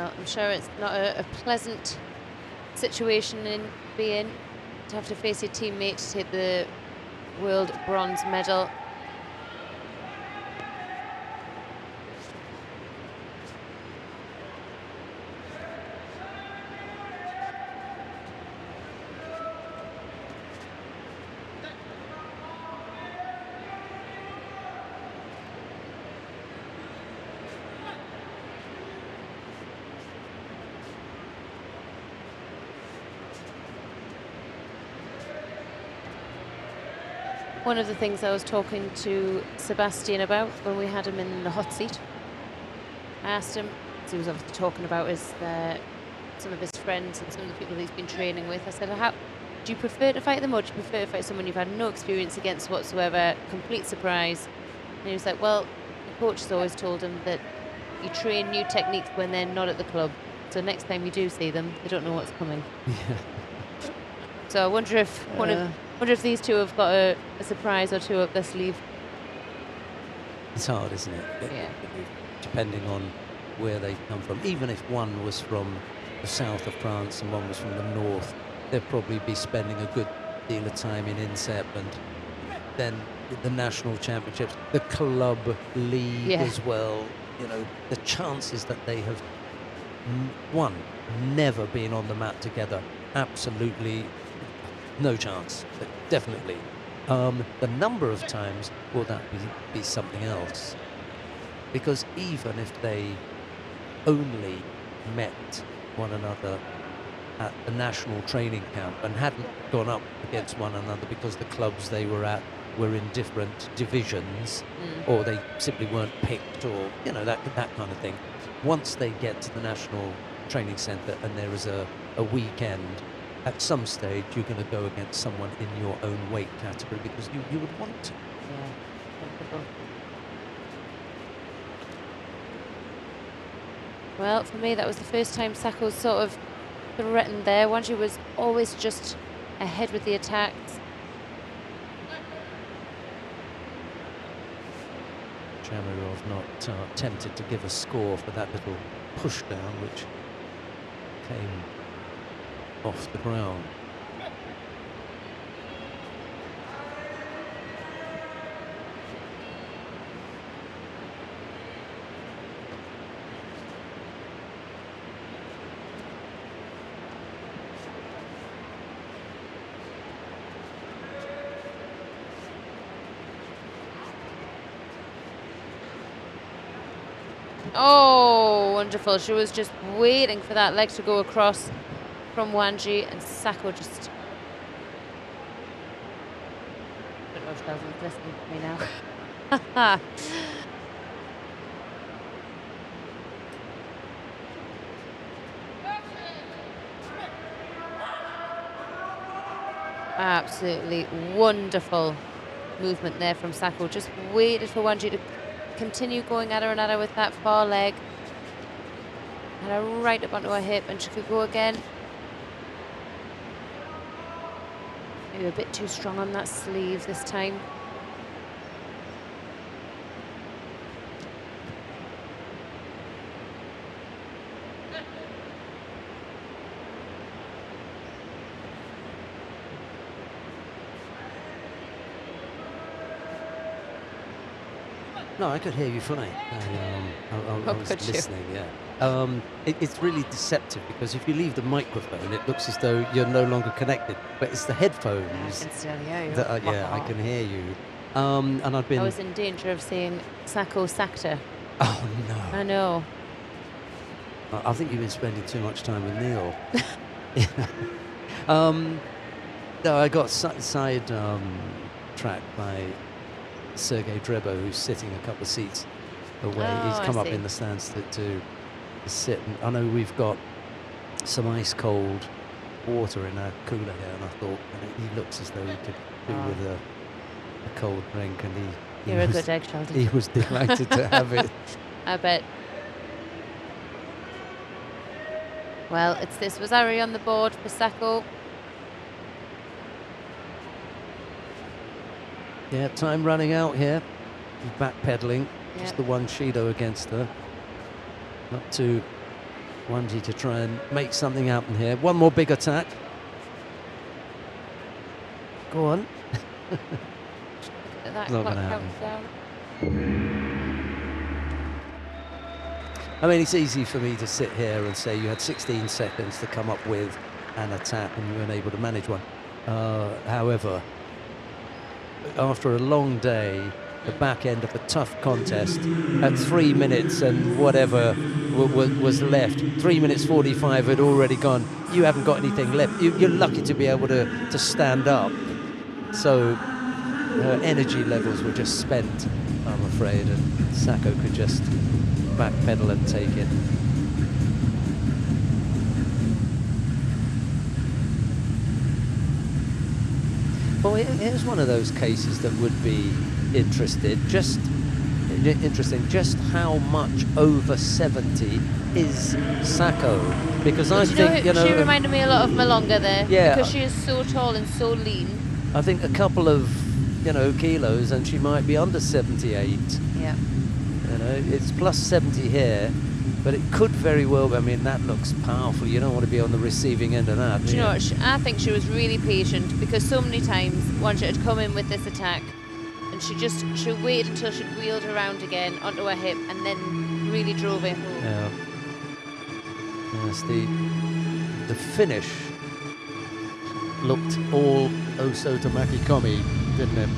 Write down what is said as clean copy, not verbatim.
Well, I'm sure it's not a pleasant situation in being to have to face your teammate to take the world bronze medal. One of the things I was talking to Sebastian about when we had him in the hot seat, I asked him, as he was obviously talking about some of his friends and some of the people he's been training with, I said, how do you prefer to fight them, or do you prefer to fight someone you've had no experience against whatsoever, complete surprise? And he was like, well, the coach has always told him that you train new techniques when they're not at the club. So next time you do see them, they don't know what's coming. Yeah. So I wonder if wonder if these two have got a surprise or two up their sleeve. It's hard, isn't it? Yeah. Depending on where they come from. Even if one was from the south of France and one was from the north, they'd probably be spending a good deal of time in INSEP, and then the national championships, the club league as well. You know, the chances that they have, never been on the mat together, absolutely no chance, definitely. The number of times, will that be something else? Because even if they only met one another at the national training camp and hadn't gone up against one another because the clubs they were at were in different divisions, or they simply weren't picked, or, you know, that kind of thing. Once they get to the national training centre and there is a weekend, at some stage you're going to go against someone in your own weight category because you would want to. Yeah. Well, for me, that was the first time SACKO sort of threatened there. WANDJI was always just ahead with the attacks. Chamirov not tempted to give a score for that little push down, which came off the ground. Oh, wonderful. She was just waiting for that leg to go across from WANDJI, and SACKO just... I don't know if Sheldon's listening to me now. Absolutely wonderful movement there from SACKO. Just waited for WANDJI to continue going at her with that far leg. Had her right up onto her hip, and she could go again. Maybe a bit too strong on that sleeve this time. No, I could hear you fine. I was listening, yeah. It's really deceptive because if you leave the microphone, it looks as though you're no longer connected. But it's the headphones. I can still hear you. That, yeah, I can hear you. And I've been... I was in danger of seeing SACKO sacked her. Oh, no. I know. I think you've been spending too much time with Neil. No, I got side tracked by Sergei Drebo, who's sitting a couple of seats away. He's come up in the stands to sit. And I know we've got some ice cold water in our cooler here, and I thought, he looks as though he could do with a cold drink, and You're a good egg, Sheldon. He was delighted to have it. I bet. Well, this was Ari on the board for SACKO. Yeah, time running out here. Backpedaling. Just the one Shido against her. Not too WANDJI to try and make something happen here. One more big attack. Go on. That Not clock gonna happen. counts down. I mean, it's easy for me to sit here and say you had 16 seconds to come up with an attack and you weren't able to manage one. However, after a long day, the back end of a tough contest, at 3 minutes and whatever was left, 3 minutes 45 had already gone. You haven't got anything left. You're lucky to be able to stand up. So her energy levels were just spent, I'm afraid, and SACKO could just backpedal and take it. Well, here's one of those cases that would be interesting. Just how much over 70 is SACKO? Because I think, you know, she reminded me a lot of Malonga there. Yeah. Because she is so tall and so lean. I think a couple of, kilos and she might be under 78. Yeah. It's plus 70 here, but it could very well be. I mean, that looks powerful. You don't want to be on the receiving end of that. Do you know what? I think she was really patient, because so many times WANDJI had come in with this attack and she waited until she'd wheeled around again onto her hip and then really drove it home. Yeah. Yes, the finish looked all oh so to Makikomi, didn't it?